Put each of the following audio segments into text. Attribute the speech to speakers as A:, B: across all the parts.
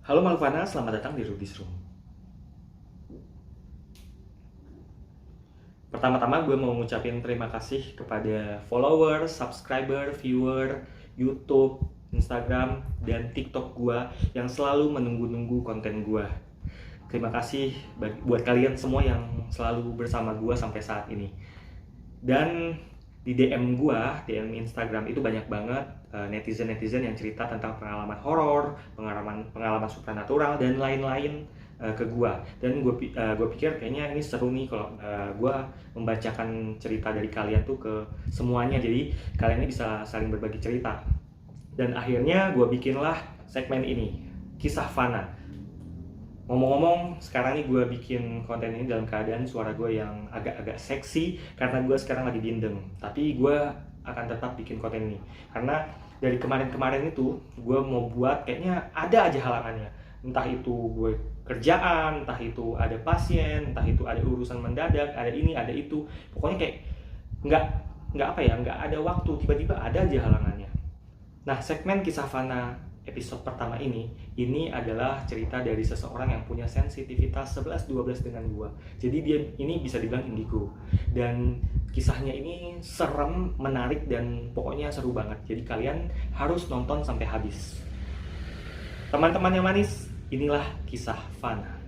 A: Halo Malvana, selamat datang di Ruby's Room. Pertama-tama gue mau ngucapin terima kasih kepada follower, subscriber, viewer, YouTube, Instagram, dan TikTok gue yang selalu menunggu-nunggu konten gue. Terima kasih buat kalian semua yang selalu bersama gue sampai saat ini. Dan di DM gue, DM Instagram itu banyak banget netizen-netizen yang cerita tentang pengalaman horor, pengalaman supranatural dan lain-lain ke gue. Dan gue pikir kayaknya ini seru nih kalau gue membacakan cerita dari kalian tuh ke semuanya. Jadi kalian ini bisa saling berbagi cerita. Dan akhirnya gue bikinlah segmen ini, Kisah Fana. Ngomong-ngomong, sekarang nih gue bikin konten ini dalam keadaan suara gue yang agak-agak seksi karena gue sekarang lagi bindeng. Tapi gue akan tetap bikin konten ini karena dari kemarin-kemarin itu gue mau buat kayaknya ada aja halangannya. Entah itu gue kerjaan, entah itu ada pasien, entah itu ada urusan mendadak, ada ini, ada itu. Pokoknya kayak nggak nggak ada waktu, tiba-tiba ada aja halangannya. Nah, segmen Kisah Fana episode pertama ini adalah cerita dari seseorang yang punya sensitivitas 11-12 dengan gua. Jadi dia ini bisa dibilang indigo. Dan kisahnya ini serem, menarik, dan pokoknya seru banget. Jadi kalian harus nonton sampai habis. Teman-teman yang manis, inilah Kisah Fana.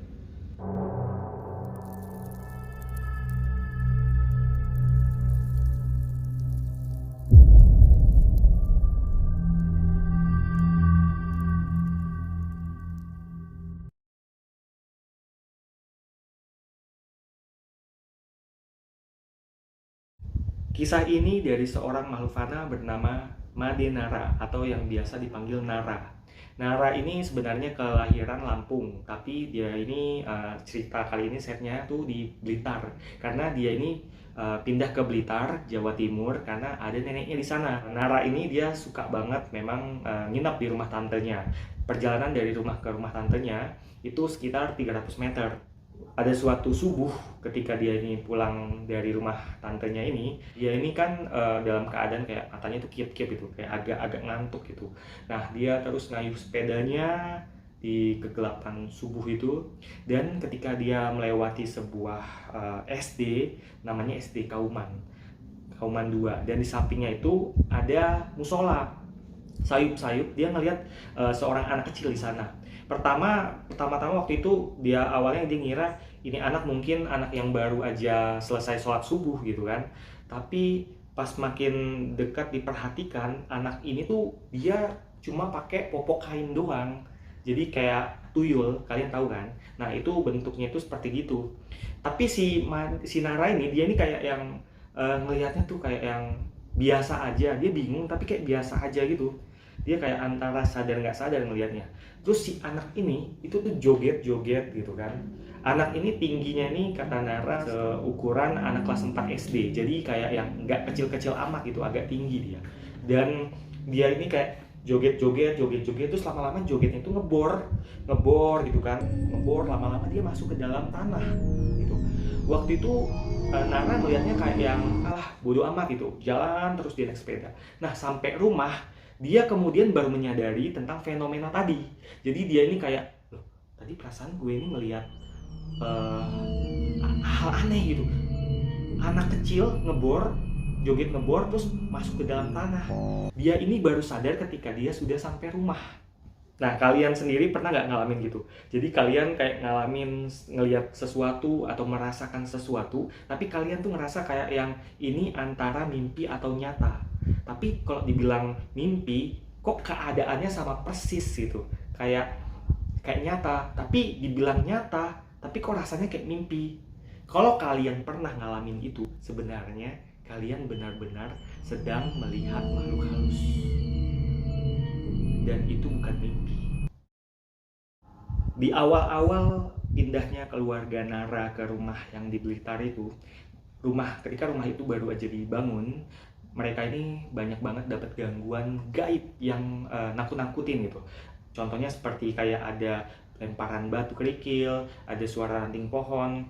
A: Kisah ini dari seorang makhluk fana bernama Made Nara atau yang biasa dipanggil Nara. Nara ini sebenarnya kelahiran Lampung, tapi dia ini cerita kali ini setnya tuh di Blitar karena dia ini pindah ke Blitar, Jawa Timur karena ada neneknya di sana. Nara ini dia suka banget memang nginap di rumah tantenya. Perjalanan dari rumah ke rumah tantenya itu sekitar 300 meter. Ada suatu subuh ketika dia ini pulang dari rumah tantenya ini, dia ini kan dalam keadaan kayak matanya tuh kiep-kiep gitu, kayak agak-agak ngantuk gitu. Nah, dia terus ngayuh sepedanya di kegelapan subuh itu, dan ketika dia melewati sebuah SD, namanya SD Kauman 2, dan di sampingnya itu ada musola. Sayup-sayup dia ngelihat seorang anak kecil di sana. Pertama-tama waktu itu awalnya dia ngira ini anak mungkin anak yang baru aja selesai sholat subuh gitu kan. Tapi pas makin dekat diperhatikan, anak ini tuh dia cuma pakai popok kain doang. Jadi kayak tuyul, kalian tahu kan? Nah, itu bentuknya itu seperti gitu. Tapi si Nara ini dia ini kayak yang ngelihatnya tuh kayak yang biasa aja. Dia bingung tapi kayak biasa aja gitu. Dia kayak antara sadar nggak sadar ngelihatnya. Terus si anak ini itu tuh joget-joget gitu kan. Anak ini tingginya nih kata Nara seukuran anak kelas 4 SD. Jadi kayak yang nggak kecil-kecil amat gitu, agak tinggi dia. Dan dia ini kayak joget-joget terus lama-lama jogetnya itu ngebor gitu kan. Ngebor lama-lama dia masuk ke dalam tanah gitu. Waktu itu Nara melihatnya kayak yang bodo amat gitu. Jalan terus dia naik sepeda. Nah, sampai rumah dia kemudian baru menyadari tentang fenomena tadi. Jadi dia ini kayak, loh, tadi perasaan gue ini melihat hal aneh gitu. Anak kecil joget ngebor terus masuk ke dalam tanah. Dia ini baru sadar ketika dia sudah sampai rumah. Nah, kalian sendiri pernah nggak ngalamin gitu? Jadi kalian kayak ngalamin ngelihat sesuatu atau merasakan sesuatu, tapi kalian tuh ngerasa kayak yang ini antara mimpi atau nyata. Tapi kalau dibilang mimpi, kok keadaannya sama persis gitu. Kayak nyata, tapi dibilang nyata, tapi kok rasanya kayak mimpi. Kalau kalian pernah ngalamin itu, sebenarnya kalian benar-benar sedang melihat makhluk halus. Dan itu bukan mimpi. Di awal-awal pindahnya keluarga Nara ke rumah yang di Blitar itu, ketika rumah itu baru aja dibangun, mereka ini banyak banget dapat gangguan gaib yang nakut-nakutin gitu. Contohnya seperti kayak ada lemparan batu kerikil, ada suara ranting pohon,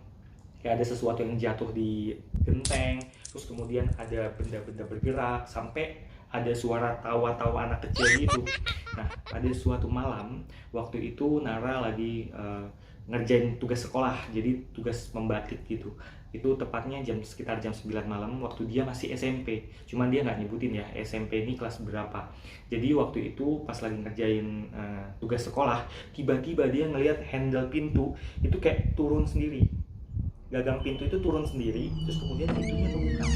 A: kayak ada sesuatu yang jatuh di genteng, terus kemudian ada benda-benda bergerak, sampai ada suara tawa-tawa anak kecil gitu. Nah, pada suatu malam, waktu itu Nara lagi ngerjain tugas sekolah, jadi tugas membatik gitu. Itu tepatnya sekitar jam 9 malam waktu dia masih SMP. Cuman dia nggak nyebutin ya SMP ini kelas berapa. Jadi waktu itu pas lagi ngerjain tugas sekolah, tiba-tiba dia ngelihat handle pintu itu kayak turun sendiri. Gagang pintu itu turun sendiri, terus kemudian pintunya kebuka.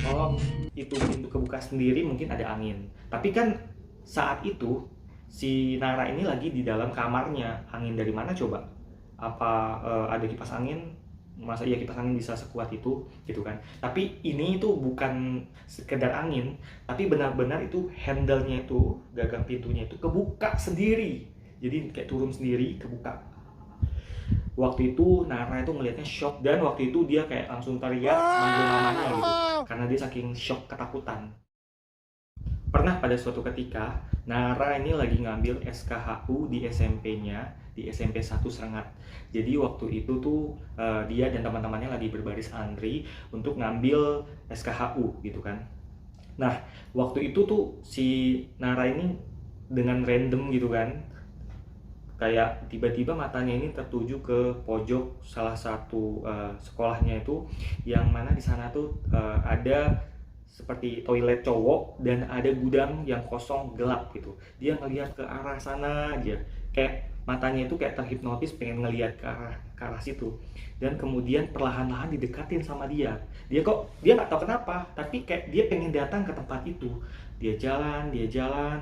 A: Kalau itu pintu kebuka sendiri mungkin ada angin. Tapi kan saat itu si Nara ini lagi di dalam kamarnya. Angin dari mana coba? Apa ada kipas angin? Masa iya kipas angin bisa sekuat itu gitu kan? Tapi ini itu bukan sekedar angin, tapi benar-benar itu handle-nya itu, gagang pintunya itu kebuka sendiri. Jadi kayak turun sendiri, kebuka. Waktu itu Nara itu ngelihatnya shock, dan waktu itu dia kayak langsung teriak manggil namanya gitu karena dia saking shock, ketakutan. Pernah pada suatu ketika Nara ini lagi ngambil SKHU di SMP-nya, di SMP 1 Serengat. Jadi waktu itu tuh dia dan teman-temannya lagi berbaris antri untuk ngambil SKHU gitu kan. Nah, waktu itu tuh si Nara ini dengan random gitu kan, kayak tiba-tiba matanya ini tertuju ke pojok salah satu sekolahnya itu, yang mana di sana tuh ada seperti toilet cowok dan ada gudang yang kosong gelap gitu. Dia ngelihat ke arah sana aja, kayak matanya itu kayak terhipnotis pengen ngelihat ke arah situ. Dan kemudian perlahan-lahan didekatin sama dia. Dia nggak tahu kenapa, tapi kayak dia pengen datang ke tempat itu. Dia jalan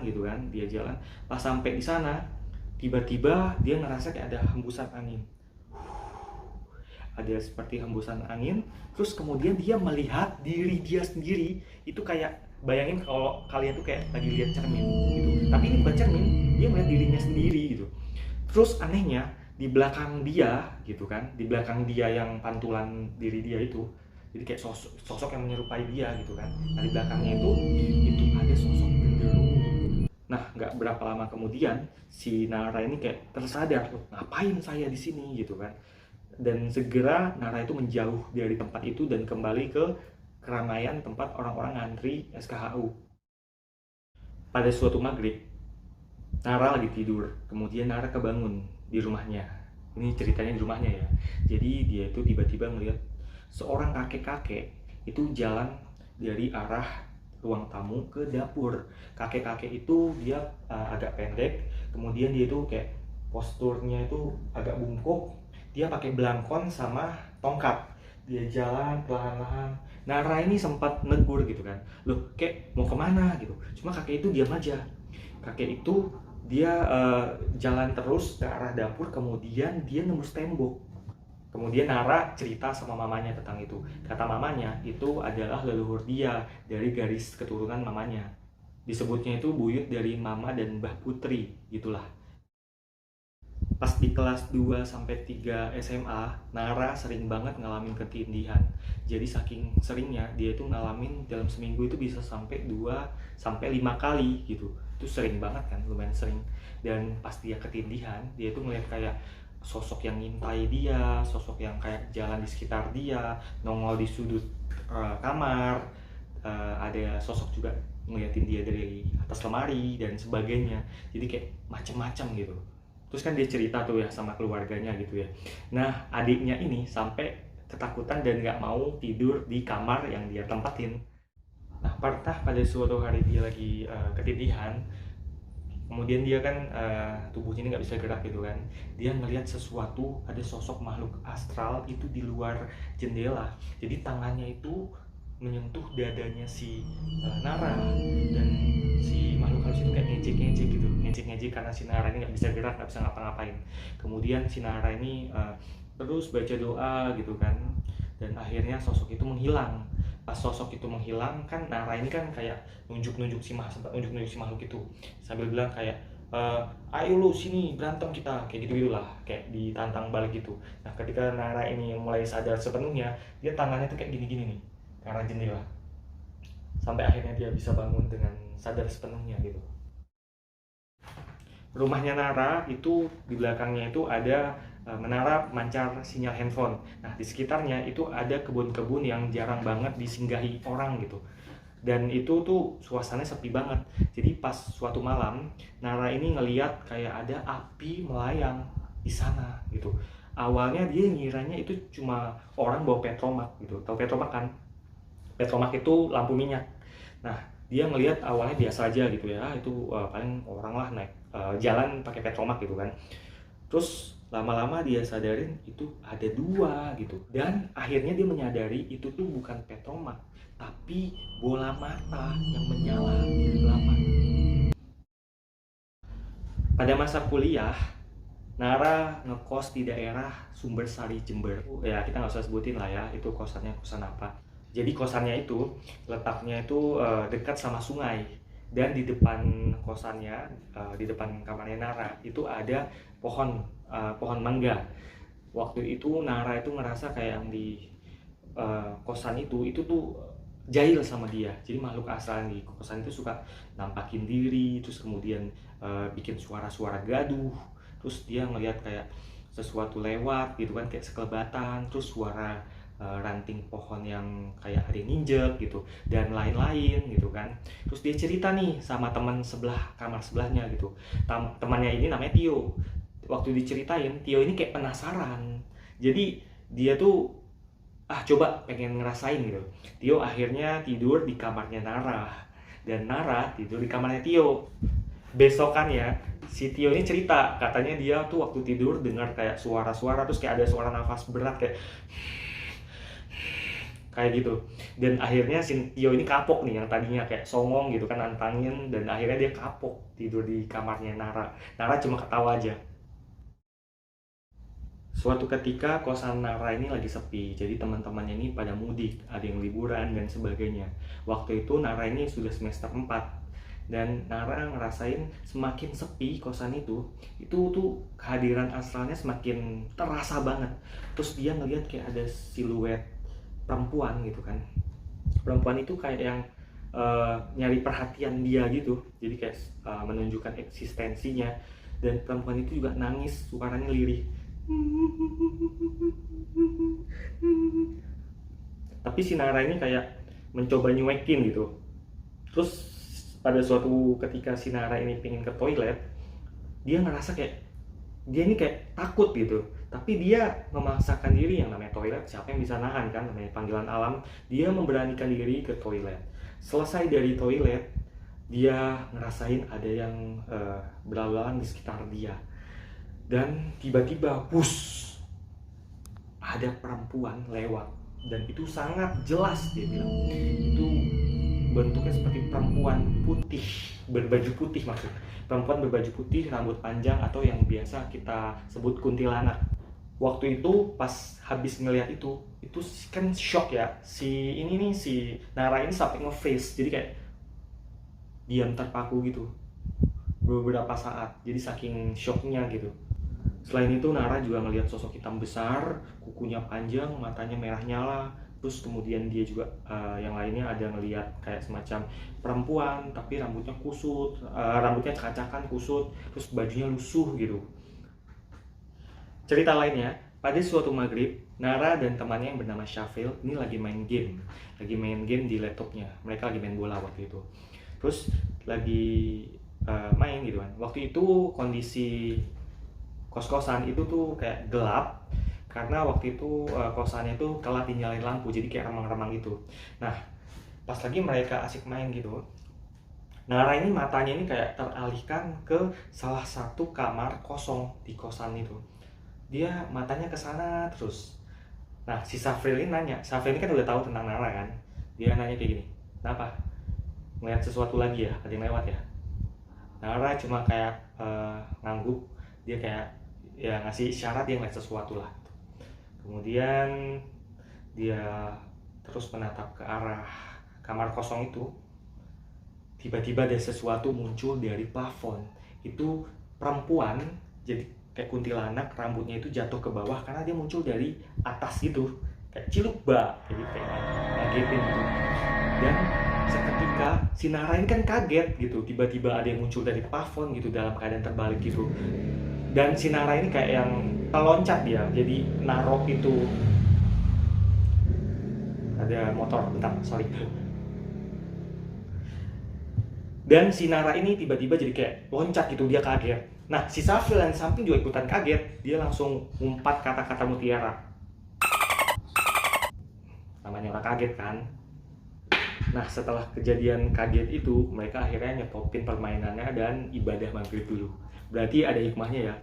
A: gitu kan, dia jalan. Pas sampai di sana, tiba-tiba dia ngerasa kayak ada hembusan angin. Ada seperti hembusan angin, terus kemudian dia melihat diri dia sendiri. Itu kayak, bayangin kalau kalian tuh kayak lagi lihat cermin gitu, tapi ini bukan cermin, dia melihat dirinya sendiri gitu. Terus anehnya di belakang dia gitu kan, di belakang dia yang pantulan diri dia itu, jadi kayak sosok yang menyerupai dia gitu kan. Nah, di belakangnya itu ada sosok genderuwo. Nah, nggak berapa lama kemudian si Nara ini kayak tersadar, ngapain saya di sini gitu kan. Dan segera Nara itu menjauh dari tempat itu dan kembali ke keramaian tempat orang-orang ngantri SKHU. Pada suatu maghrib, Nara lagi tidur, kemudian Nara kebangun di rumahnya. Ini ceritanya di rumahnya ya. Jadi dia itu tiba-tiba melihat seorang kakek-kakek itu jalan dari arah ruang tamu ke dapur. Kakek-kakek itu dia agak pendek, kemudian dia itu kayak posturnya itu agak bungkuk. Dia pakai belangkon sama tongkat. Dia jalan perlahan-lahan. Nara ini sempat negur gitu kan, loh kek mau kemana gitu. Cuma kakek itu diam aja. Kakek itu dia jalan terus ke arah dapur, kemudian dia nembus tembok. Kemudian Nara cerita sama mamanya tentang itu. Kata mamanya, itu adalah leluhur dia dari garis keturunan mamanya. Disebutnya itu buyut dari mama dan Mbah Putri, gitulah. Pas di kelas 2 sampai 3 SMA, Nara sering banget ngalamin ketindihan. Jadi saking seringnya dia itu ngalamin dalam seminggu itu bisa sampai 2 sampai 5 kali gitu. Itu sering banget kan, lumayan sering. Dan pas dia ketindihan, dia itu ngeliat kayak sosok yang ngintai dia, sosok yang kayak jalan di sekitar dia, nongol di sudut kamar, ada sosok juga ngeliatin dia dari atas lemari dan sebagainya. Jadi kayak macem-macem gitu. Terus kan dia cerita tuh ya sama keluarganya gitu ya. Nah, adiknya ini sampai ketakutan dan nggak mau tidur di kamar yang dia tempatin. Nah, pernah pada suatu hari dia lagi ketindihan, kemudian dia kan tubuhnya ini nggak bisa gerak gitu kan. Dia ngelihat sesuatu, ada sosok makhluk astral itu di luar jendela. Jadi tangannya itu menyentuh dadanya si Nara, dan si makhluk halus itu kayak ngejek gitu, ngejek karena si Nara ini nggak bisa gerak, nggak bisa ngapa-ngapain. Kemudian si Nara ini terus baca doa gitu kan, dan akhirnya sosok itu menghilang. Pas sosok itu menghilang kan, Nara ini kan kayak nunjuk-nunjuk si makhluk itu sambil bilang kayak ayo lu sini berantem kita, kayak gitu gitulah, kayak ditantang balik gitu. Nah, ketika Nara ini mulai sadar sepenuhnya, dia tangannya tuh kayak gini-gini nih ke arah jendela, sampai akhirnya dia bisa bangun dengan sadar sepenuhnya gitu. Rumahnya Nara itu di belakangnya itu ada menara pemancar sinyal handphone. Nah, di sekitarnya itu ada kebun-kebun yang jarang banget disinggahi orang gitu. Dan itu tuh suasananya sepi banget. Jadi pas suatu malam, Nara ini ngeliat kayak ada api melayang di sana gitu. Awalnya dia ngiranya itu cuma orang bawa petromak gitu. Tahu petromak kan? Petromak itu lampu minyak. Nah, dia ngelihat awalnya biasa aja gitu ya, itu paling orang lah naik jalan pakai petromak gitu kan. Terus lama-lama dia sadarin itu ada dua gitu, dan akhirnya dia menyadari itu tuh bukan petromak tapi bola mata yang menyala di kegelapan. Pada masa kuliah, Nara ngekos di daerah Sumbersari, Jember. Ya kita nggak usah sebutin lah ya, itu kosannya kosan apa. Jadi kosannya itu letaknya itu dekat sama sungai, dan di depan kosannya, di depan kamarnya Nara itu ada pohon mangga. Waktu itu Nara itu ngerasa kayak yang di kosan itu tuh jahil sama dia. Jadi makhluk astral di kosan itu suka nampakin diri, terus kemudian bikin suara-suara gaduh. Terus dia ngelihat kayak sesuatu lewat gitu kan, kayak sekelebatan, terus suara ranting pohon yang kayak ada yang nginjek gitu, dan lain-lain gitu kan. Terus dia cerita nih sama teman sebelah, kamar sebelahnya gitu. Temannya ini namanya Tio. Waktu diceritain, Tio ini kayak penasaran. Jadi dia tuh coba pengen ngerasain gitu. Tio akhirnya tidur di kamarnya Nara, dan Nara tidur di kamarnya Tio. Besokannya si Tio ini cerita, katanya dia tuh waktu tidur dengar kayak suara-suara, terus kayak ada suara nafas berat kayak gitu. Dan akhirnya si Tio ini kapok nih, yang tadinya kayak songong gitu kan nantangin, dan akhirnya dia kapok tidur di kamarnya Nara. Nara cuma ketawa aja. Suatu ketika kosan Nara ini lagi sepi, jadi teman-temannya ini pada mudik, ada yang liburan dan sebagainya. Waktu itu Nara ini sudah semester 4, dan Nara ngerasain semakin sepi kosan itu tuh kehadiran astralnya semakin terasa banget. Terus dia ngeliat kayak ada siluet perempuan gitu kan. Perempuan itu kayak yang nyari perhatian dia gitu, jadi kayak menunjukkan eksistensinya. Dan perempuan itu juga nangis, suaranya lirih. Tapi si Nara ini kayak mencoba nyuekin gitu. Terus pada suatu ketika si Nara ini pengen ke toilet, dia ngerasa kayak dia ini kayak takut gitu. Tapi dia memaksakan diri, yang namanya toilet siapa yang bisa nahan kan, namanya panggilan alam. Dia memberanikan diri ke toilet. Selesai dari toilet, dia ngerasain ada yang berlalu-lalang di sekitar dia. Dan tiba-tiba ada perempuan lewat, dan itu sangat jelas dia bilang itu bentuknya seperti perempuan putih, berbaju putih maksudnya. Perempuan berbaju putih, rambut panjang, atau yang biasa kita sebut kuntilanak. Waktu itu pas habis ngelihat itu kan shock ya, si Nara ini sampai nge-freeze, jadi kayak diam terpaku gitu beberapa saat, jadi saking shocknya gitu. Selain itu Nara juga ngelihat sosok hitam besar, kukunya panjang, matanya merah nyala. Terus kemudian dia juga yang lainnya ada ngelihat kayak semacam perempuan tapi rambutnya kusut, rambutnya cakakan kusut, terus bajunya lusuh gitu. Cerita lainnya, pada suatu maghrib, Nara dan temannya yang bernama Shafil ini lagi main game di laptopnya. Mereka lagi main bola waktu itu. Terus lagi main gitu kan. Waktu itu kondisi kos-kosan itu tuh kayak gelap, karena waktu itu kosannya tuh telat dinyalain lampu, jadi kayak remang-remang gitu. Nah, pas lagi mereka asik main gitu, Nara ini matanya ini kayak teralihkan ke salah satu kamar kosong di kosan itu. Dia matanya ke sana terus. Nah, si Safril ini nanya. Safril ini kan udah tahu tentang Nara kan. Dia nanya kayak gini, kenapa? Ngeliat sesuatu lagi ya? Ada yang lewat ya? Nara cuma kayak ngangguk. Dia kayak ya ngasih isyarat dia ngeliat sesuatu lah. Kemudian dia terus menatap ke arah kamar kosong itu. Tiba-tiba ada sesuatu muncul dari plafon. Itu perempuan, jadi kayak kuntilanak, rambutnya itu jatuh ke bawah karena dia muncul dari atas gitu, kayak cilukba, jadi kayak ngagetin gitu. Dan seketika si Nara ini kan kaget gitu, tiba-tiba ada yang muncul dari plafon gitu dalam keadaan terbalik gitu. Dan si Nara ini kayak yang teloncat dia, jadi narok itu. Ada motor, bentar, sorry. Dan si Nara ini tiba-tiba jadi kayak loncat gitu, dia kaget. Nah, si Safil yang samping juga ikutan kaget, dia langsung ngumpat kata-kata mutiara. Namanya orang kaget kan. Nah, setelah kejadian kaget itu, mereka akhirnya nyetopin permainannya dan ibadah maghrib dulu. Berarti ada hikmahnya ya.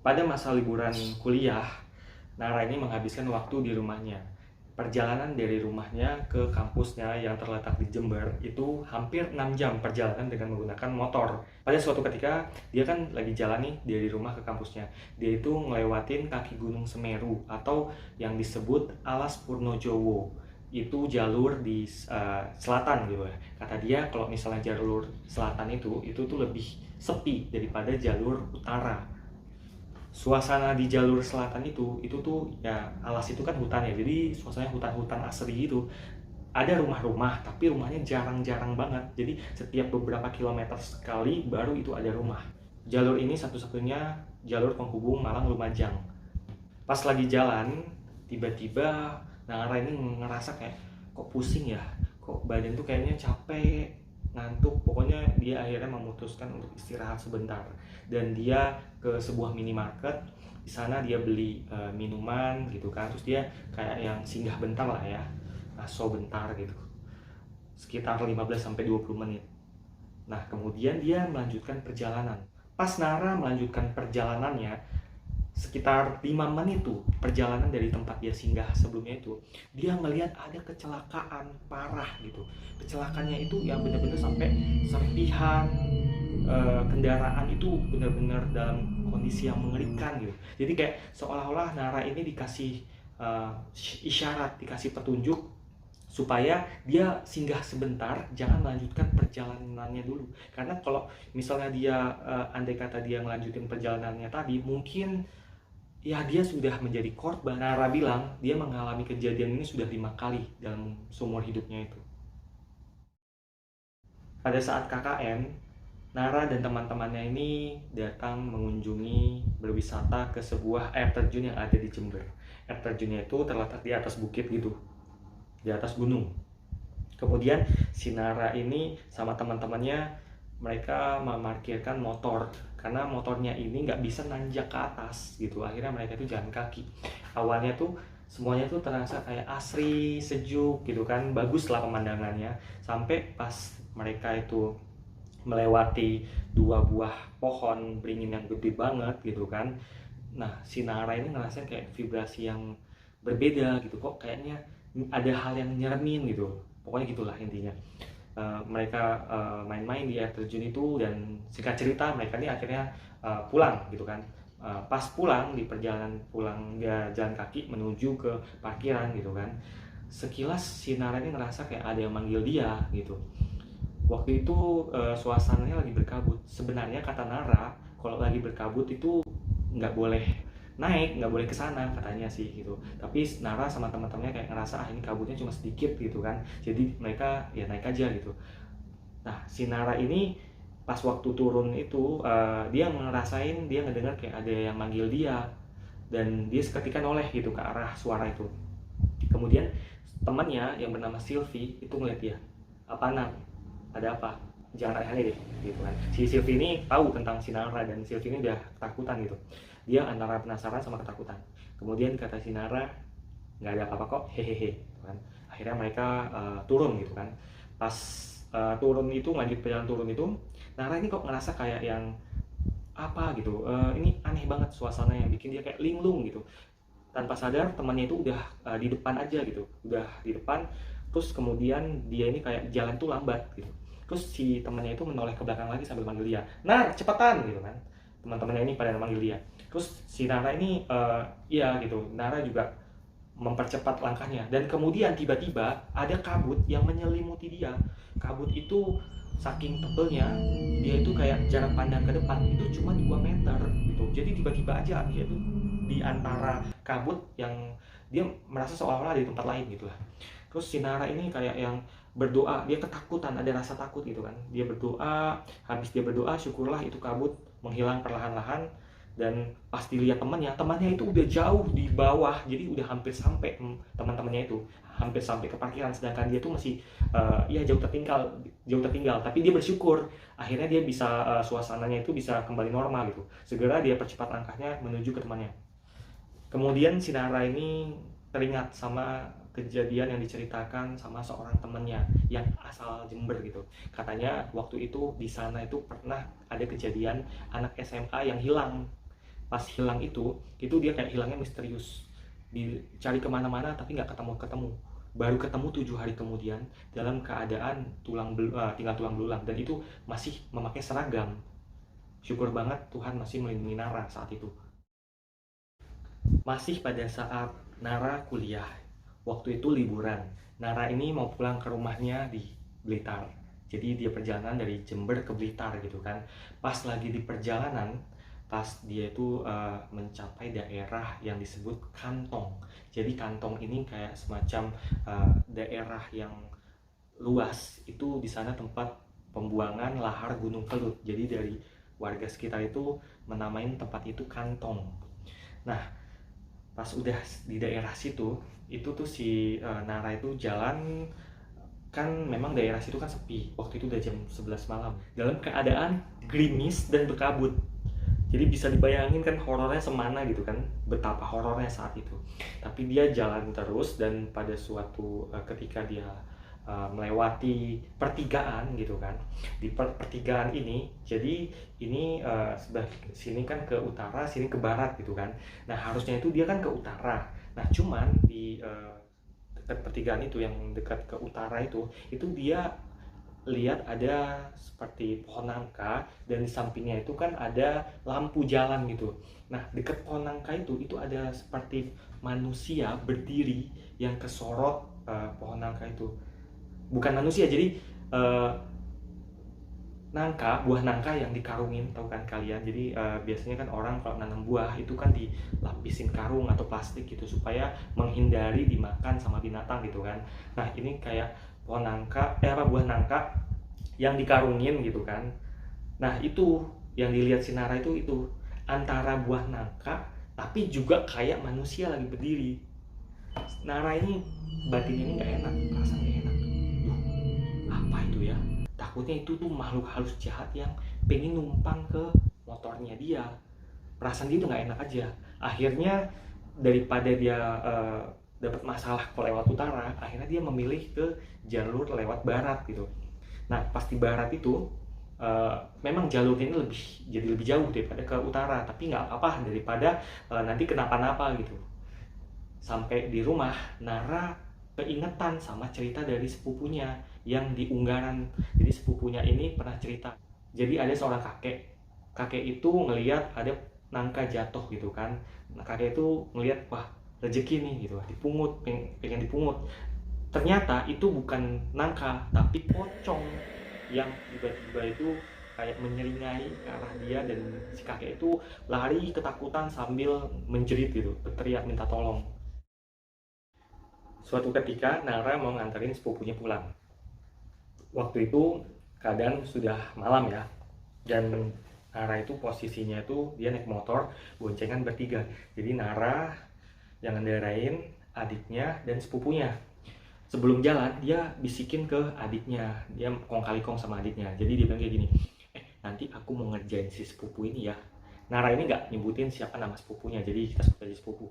A: Pada masa liburan kuliah, Nara ini menghabiskan waktu di rumahnya. Perjalanan dari rumahnya ke kampusnya yang terletak di Jember itu hampir 6 jam perjalanan dengan menggunakan motor. Pada suatu ketika, dia kan lagi jalan nih dari rumah ke kampusnya. Dia itu ngelewatin kaki Gunung Semeru atau yang disebut Alas Purnojowo. Itu jalur di selatan gitu ya. Kata dia kalau misalnya jalur selatan itu tuh lebih sepi daripada jalur utara. Suasana di jalur selatan itu tuh ya, Alas itu kan hutan ya, jadi suasananya hutan-hutan asri gitu. Ada rumah-rumah tapi rumahnya jarang-jarang banget, jadi setiap beberapa kilometer sekali baru itu ada rumah. Jalur ini satu-satunya jalur penghubung Malang Lumajang. Pas lagi jalan, tiba-tiba Nara ini ngerasa kayak kok pusing ya, kok badan tuh kayaknya capek, ngantuk. Pokoknya dia akhirnya memutuskan untuk istirahat sebentar dan dia ke sebuah minimarket. Di sana dia beli minuman gitu kan, terus dia kayak yang singgah bentar lah ya, ngaso bentar gitu, sekitar 15-20 menit. Nah, kemudian dia melanjutkan perjalanan. Pas Nara melanjutkan perjalanannya, sekitar 5 menit tuh perjalanan dari tempat dia singgah sebelumnya itu, dia melihat ada kecelakaan parah gitu. Kecelakaannya itu yang benar-benar sampai serpihan kendaraan itu benar-benar dalam kondisi yang mengerikan gitu. Jadi kayak seolah-olah Nara ini dikasih isyarat, dikasih petunjuk supaya dia singgah sebentar, jangan melanjutkan perjalanannya dulu. Karena kalau misalnya dia andai kata dia melanjutkan perjalanannya tadi, mungkin ya dia sudah menjadi korban. Nara bilang dia mengalami kejadian ini sudah 5 kali dalam seumur hidupnya itu. Pada saat KKN, Nara dan teman-temannya ini datang mengunjungi, berwisata ke sebuah air terjun yang ada di Jember. Air terjunnya itu terletak di atas bukit gitu, di atas gunung. Kemudian si Nara ini sama teman-temannya, mereka memarkirkan motor karena motornya ini nggak bisa nanjak ke atas gitu. Akhirnya mereka itu jalan kaki. Awalnya tuh semuanya tuh terasa kayak asri, sejuk gitu kan, bagus lah pemandangannya. Sampai pas mereka itu melewati 2 buah pohon beringin yang gede banget gitu kan. Nah, si Nara ini ngerasain kayak vibrasi yang berbeda gitu, kok kayaknya ada hal yang nyeremin gitu. Pokoknya gitulah intinya. Mereka main-main di air terjun itu, dan singkat cerita mereka ini akhirnya pulang gitu kan. Pas pulang, di perjalanan pulang dia jalan kaki menuju ke parkiran gitu kan. Sekilas si Nara ini ngerasa kayak ada yang manggil dia gitu. Waktu itu suasananya lagi berkabut. Sebenarnya kata Nara, kalau lagi berkabut itu nggak boleh naik, nggak boleh ke sana katanya sih gitu. Tapi Nara sama teman-temannya kayak ngerasa ini kabutnya cuma sedikit gitu kan, jadi mereka ya naik aja gitu. Nah, si Nara ini pas waktu turun itu dia ngerasain, dia ngedengar kayak ada yang manggil dia, dan dia seketika noleh gitu ke arah suara itu. Kemudian temannya yang bernama Sylvie itu ngeliat dia. Apa Nang? Ada apa? Jangan aneh-aneh deh gitu kan. Si Sylvie ini tahu tentang si Nara, dan Sylvie ini udah ketakutan gitu. Dia antara penasaran sama ketakutan. Kemudian kata si Nara, nggak ada apa-apa kok, hehehe kan. Akhirnya mereka turun gitu kan. Pas turun itu, lanjut perjalanan turun itu, Nara ini kok ngerasa kayak yang apa gitu, ini aneh banget suasana yang bikin dia kayak linglung gitu. Tanpa sadar temannya itu udah di depan aja gitu, udah di depan. Terus kemudian dia ini kayak jalan tuh lambat gitu. Terus si temannya itu menoleh ke belakang lagi sambil manggil dia, Nar, cepetan gitu kan. Teman-temannya ini pada manggil dia. Terus si Nara ini iya gitu, Nara juga mempercepat langkahnya, dan kemudian tiba-tiba ada kabut yang menyelimuti dia. Kabut itu saking tebelnya, dia itu kayak jarak pandang ke depan itu cuma 2 meter gitu. Jadi tiba-tiba aja dia itu di antara kabut yang dia merasa seolah-olah di tempat lain gitu lah. Terus si Nara ini kayak yang berdoa, dia ketakutan, ada rasa takut gitu kan. Dia berdoa, habis dia berdoa, syukurlah itu kabut menghilang perlahan-lahan. Dan pas dilihat temannya itu udah jauh di bawah, jadi udah hampir sampai, teman-temannya itu hampir sampai ke parkiran, sedangkan dia tuh masih ya jauh tertinggal. Tapi dia bersyukur akhirnya dia bisa, suasananya itu bisa kembali normal gitu. Segera dia percepat langkahnya menuju ke temannya. Kemudian si Nara ini teringat sama kejadian yang diceritakan sama seorang temannya yang asal Jember gitu. Katanya waktu itu di sana itu pernah ada kejadian anak SMA yang hilang. Pas hilang itu dia kayak hilangnya misterius. Dicari kemana-mana tapi nggak ketemu-ketemu. Baru ketemu 7 hari kemudian dalam keadaan tinggal tulang belulang, dan itu masih memakai seragam. Syukur banget Tuhan masih melindungi Nara saat itu. Masih pada saat Nara kuliah, waktu itu liburan. Nara ini mau pulang ke rumahnya di Blitar. Jadi dia perjalanan dari Jember ke Blitar gitu kan. Pas lagi di perjalanan, pas dia itu mencapai daerah yang disebut Kantong. Jadi Kantong ini kayak semacam daerah yang luas. Itu di sana tempat pembuangan lahar Gunung Kelut. Jadi dari warga sekitar itu menamain tempat itu Kantong. Nah, pas udah di daerah situ, itu tuh si Nara itu jalan, kan memang daerah situ kan sepi. Waktu itu udah jam 11 malam. Dalam keadaan gerimis dan berkabut. Jadi bisa dibayangin kan horornya semana gitu kan, betapa horornya saat itu. Tapi dia jalan terus, dan pada suatu ketika dia melewati pertigaan gitu kan. Di pertigaan ini, jadi ini sebelah sini kan ke utara, sini ke barat gitu kan. Nah harusnya itu dia kan ke utara. Nah cuman di dekat pertigaan itu, yang dekat ke utara itu dia lihat ada seperti pohon nangka, dan di sampingnya itu kan ada lampu jalan gitu. Nah dekat pohon nangka itu ada seperti manusia berdiri yang kesorot pohon nangka itu. Bukan manusia, jadi buah nangka yang dikarungin, tahu kan kalian. Jadi biasanya kan orang kalau nanam buah itu kan dilapisin karung atau plastik gitu supaya menghindari dimakan sama binatang gitu kan. Nah ini kayak buah nangka yang dikarungin gitu kan. Nah itu yang dilihat si Nara itu antara buah nangka tapi juga kayak manusia lagi berdiri. Nara ini batinnya ini nggak enak, perasaan nggak enak. Apa itu ya? Takutnya itu tuh makhluk halus jahat yang pengen numpang ke motornya dia. Perasaan dia tuh nggak enak aja. Akhirnya daripada dia dapat masalah kalau lewat utara, akhirnya dia memilih ke jalur lewat barat gitu. Nah pas di barat itu memang jalurnya ini jadi lebih jauh daripada ke utara, tapi nggak apa-apa daripada nanti kenapa-napa gitu. Sampai di rumah, Nara keingetan sama cerita dari sepupunya yang di Unggaran. Jadi sepupunya ini pernah cerita. Jadi ada seorang kakek itu ngelihat ada nangka jatuh gitu kan. Nah, kakek itu ngelihat, wah rezeki nih gitu, pengen dipungut. Ternyata itu bukan nangka tapi pocong yang tiba-tiba itu kayak menyeringai ke arah dia, dan si kakek itu lari ketakutan sambil menjerit gitu, berteriak minta tolong. Suatu ketika Nara mau nganterin sepupunya pulang. Waktu itu keadaan sudah malam ya, dan Nara itu posisinya itu dia naik motor boncengan bertiga. Jadi Nara yang ngendarain, adiknya dan sepupunya. Sebelum jalan dia bisikin ke adiknya, dia kong kali kong sama adiknya. Jadi dia bilang kayak gini, nanti aku mau ngerjain si sepupu ini ya. Nara ini nggak nyebutin siapa nama sepupunya, jadi kita sebut aja sepupu.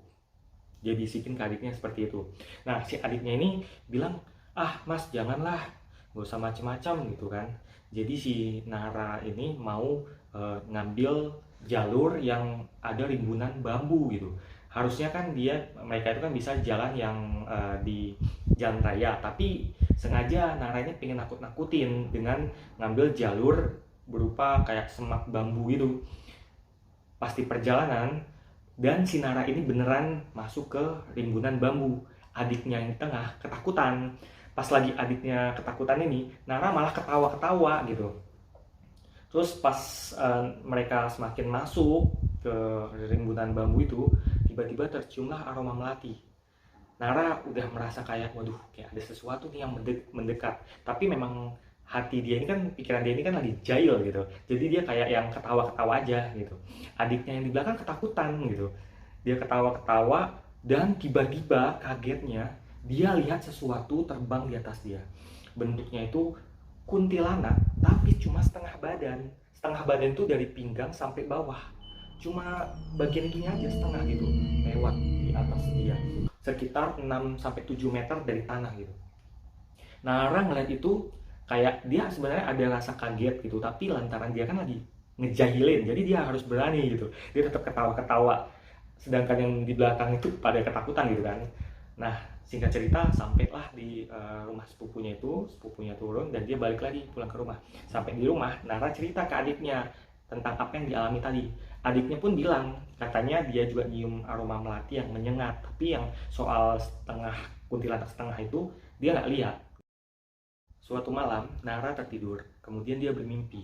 A: Dia bisikin ke adiknya seperti itu. Nah si adiknya ini bilang, ah mas janganlah, gak usah macem-macem gitu kan. Jadi si Nara ini mau ngambil jalur yang ada rimbunan bambu gitu. Harusnya kan mereka itu kan bisa jalan yang di jalan raya, tapi sengaja Nara ini pengen nakut-nakutin dengan ngambil jalur berupa kayak semak bambu gitu. Pasti perjalanan, dan si Nara ini beneran masuk ke rimbunan bambu. Adiknya yang di tengah ketakutan. Pas lagi adiknya ketakutan ini, Nara malah ketawa-ketawa gitu. Terus pas mereka semakin masuk ke rimbunan bambu itu, tiba-tiba terciumlah aroma melati. Nara udah merasa kayak, waduh kayak ada sesuatu nih yang mendekat. Tapi memang hati dia ini kan, pikiran dia ini kan lagi jahil gitu. Jadi dia kayak yang ketawa-ketawa aja gitu. Adiknya yang di belakang ketakutan gitu. Dia ketawa-ketawa dan tiba-tiba kagetnya dia lihat sesuatu terbang di atas dia. Bentuknya itu kuntilanak tapi cuma setengah badan. Setengah badan itu dari pinggang sampai bawah. Cuma bagian gini aja setengah gitu, lewat di atas dia. Sekitar 6 sampai 7 meter dari tanah gitu. Nara ngeliat itu kayak dia sebenarnya ada rasa kaget gitu, tapi lantaran dia kan lagi ngejahilin, jadi dia harus berani gitu. Dia tetap ketawa-ketawa, sedangkan yang di belakang itu pada ketakutan gitu kan. Nah, singkat cerita sampailah di rumah sepupunya turun dan dia balik lagi pulang ke rumah. Sampai di rumah, Nara cerita ke adiknya tentang apa yang dialami tadi. Adiknya pun bilang katanya dia juga nyium aroma melati yang menyengat, tapi yang soal setengah kuntilanak setengah itu dia nggak lihat. Suatu malam, Nara tertidur, kemudian dia bermimpi.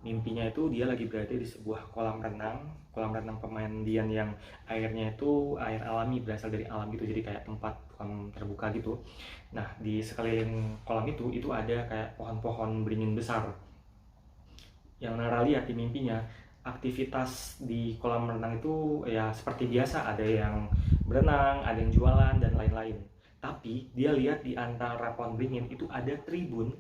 A: Mimpinya itu dia lagi berada di sebuah kolam renang pemandian yang airnya itu air alami, berasal dari alam gitu, jadi kayak tempat kolam terbuka gitu. Nah, di sekeliling kolam itu ada kayak pohon-pohon beringin besar. Yang Nara lihat di mimpinya, aktivitas di kolam renang itu ya seperti biasa, ada yang berenang, ada yang jualan, dan lain-lain. Tapi dia lihat di antara pohon beringin itu ada tribun,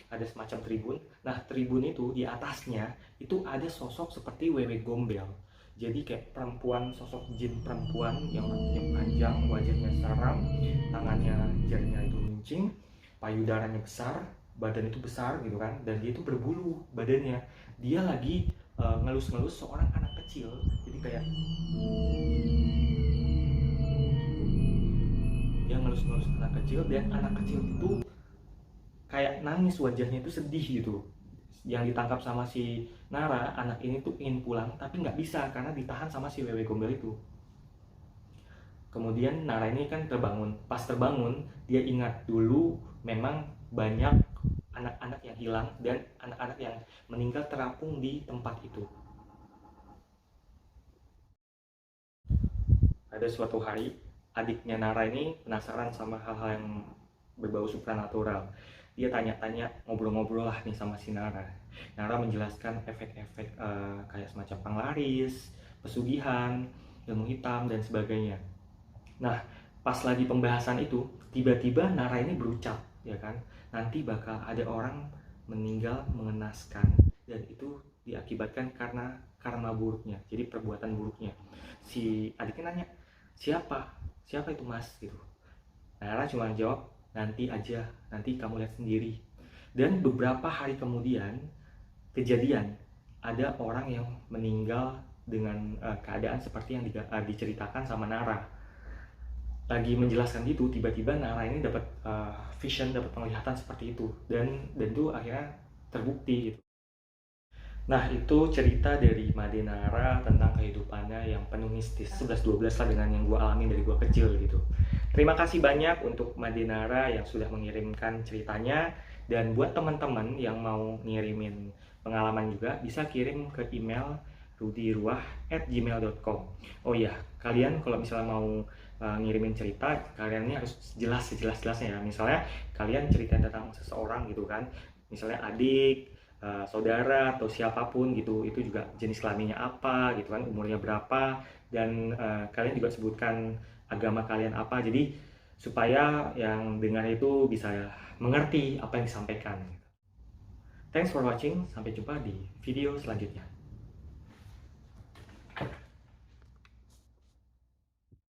A: ada semacam tribun. Nah, tribun itu di atasnya itu ada sosok seperti Wewe Gombel. Jadi kayak perempuan, sosok jin perempuan yang rambutnya panjang, wajahnya seram, tangannya jarinya itu runcing, payudaranya besar, badan itu besar gitu kan, dan dia itu berbulu badannya. Dia lagi ngelus-ngelus seorang anak kecil, jadi kayak dia ngelus-ngelus anak kecil, dan anak kecil itu kayak nangis, wajahnya itu sedih gitu. Yang ditangkap sama si Nara, anak ini tuh ingin pulang tapi nggak bisa karena ditahan sama si Wewe Gombel itu. Kemudian Nara ini kan terbangun. Pas terbangun, dia ingat dulu memang banyak anak-anak yang hilang dan anak-anak yang meninggal terapung di tempat itu. Ada suatu hari, adiknya Nara ini penasaran sama hal-hal yang berbau supranatural. Dia tanya-tanya, ngobrol-ngobrol lah nih sama si Nara. Nara menjelaskan efek-efek kayak semacam penglaris, pesugihan, ilmu hitam, dan sebagainya. Nah, pas lagi pembahasan itu, tiba-tiba Nara ini berucap, ya kan, nanti bakal ada orang meninggal mengenaskan, dan itu diakibatkan karena karma buruknya, jadi perbuatan buruknya. Si adiknya nanya, siapa? Siapa itu mas? Gitu. Nara cuma jawab, nanti aja, nanti kamu lihat sendiri. Dan beberapa hari kemudian, kejadian, ada orang yang meninggal dengan keadaan seperti yang diceritakan sama Nara. Lagi menjelaskan gitu, tiba-tiba Nara ini dapat vision, dapat penglihatan seperti itu, dan itu akhirnya terbukti gitu. Nah, itu cerita dari Made Nara tentang kehidupannya yang penuh mistis, 11-12 lah dengan yang gue alami dari gue kecil gitu. Terima kasih banyak untuk Made Nara yang sudah mengirimkan ceritanya, dan buat teman-teman yang mau ngirimin pengalaman juga bisa kirim ke email rudiruah@gmail.com. Oh iya, kalian kalau misalnya mau ngirimin cerita, kalian ini harus jelas sejelas-jelasnya ya. Misalnya kalian cerita tentang seseorang gitu kan, misalnya adik, saudara, atau siapapun gitu, itu juga jenis kelaminnya apa gitu kan, umurnya berapa, dan kalian juga sebutkan agama kalian apa, jadi supaya yang dengar itu bisa mengerti apa yang disampaikan. Thanks for watching, sampai jumpa di video selanjutnya.